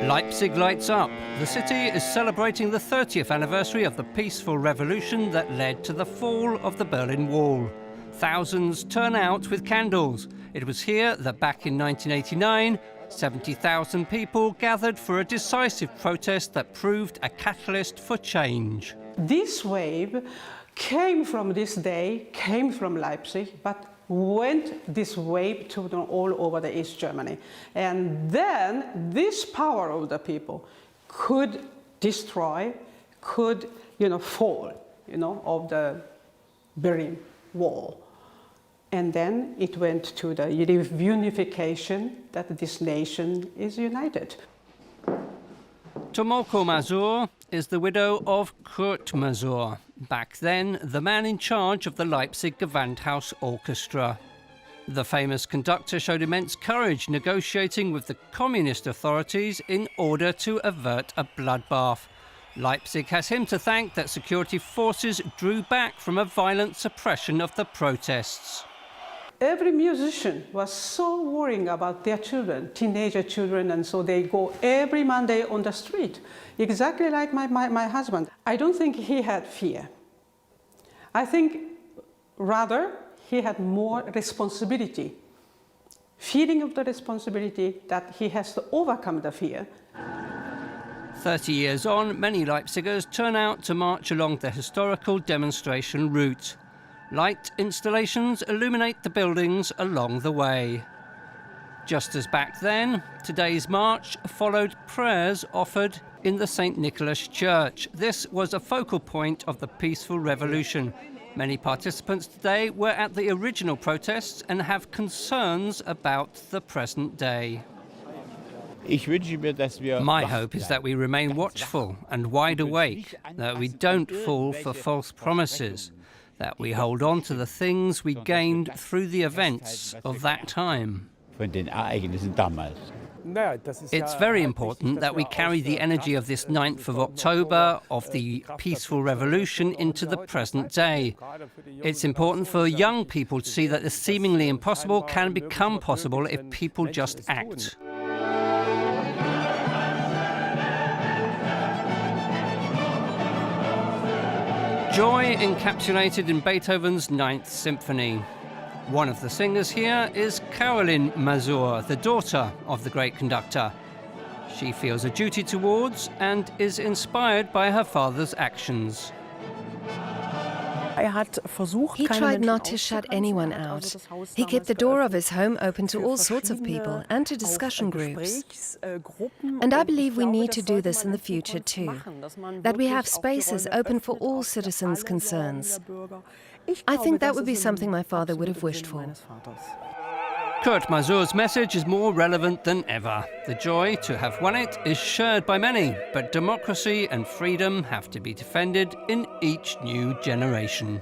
Leipzig lights up. The city is celebrating the 30th anniversary of the peaceful revolution that led to the fall of the Berlin Wall. Thousands turn out with candles. It was here that back in 1989, 70,000 people gathered for a decisive protest that proved a catalyst for change. This wave came from this day, came from Leipzig, but went this wave to all over the East Germany. And then this power of the people could destroy, could, fall, of the Berlin Wall. And then it went to the unification that this nation is united. Tomoko Mazur is the widow of Kurt Mazur, back then the man in charge of the Leipzig Gewandhaus Orchestra. The famous conductor showed immense courage negotiating with the communist authorities in order to avert a bloodbath. Leipzig has him to thank that security forces drew back from a violent suppression of the protests. Every musician was so worrying about their children, teenager children, and so they go every Monday on the street, exactly like my husband. I don't think he had fear. I think rather he had more responsibility, feeling of the responsibility that he has to overcome the fear. 30 years on, many Leipzigers turn out to march along the historical demonstration route. Light installations illuminate the buildings along the way. Just as back then, today's march followed prayers offered in the St. Nicholas Church. This was a focal point of the peaceful revolution. Many participants today were at the original protests and have concerns about the present day. My hope is that we remain watchful and wide awake, that we don't fall for false promises, that we hold on to the things we gained through the events of that time. It's very important that we carry the energy of this 9th of October, of the peaceful revolution, into the present day. It's important for young people to see that the seemingly impossible can become possible if people just act. Joy encapsulated in Beethoven's 9th Symphony. One of the singers here is Caroline Mazur, the daughter of the great conductor. She feels a duty towards and is inspired by her father's actions. He tried not to shut anyone out. He kept the door of his home open to all sorts of people and to discussion groups. And I believe we need to do this in the future too, that we have spaces open for all citizens' concerns. I think that would be something my father would have wished for. Kurt Mazur's message is more relevant than ever. The joy to have won it is shared by many, but democracy and freedom have to be defended in each new generation.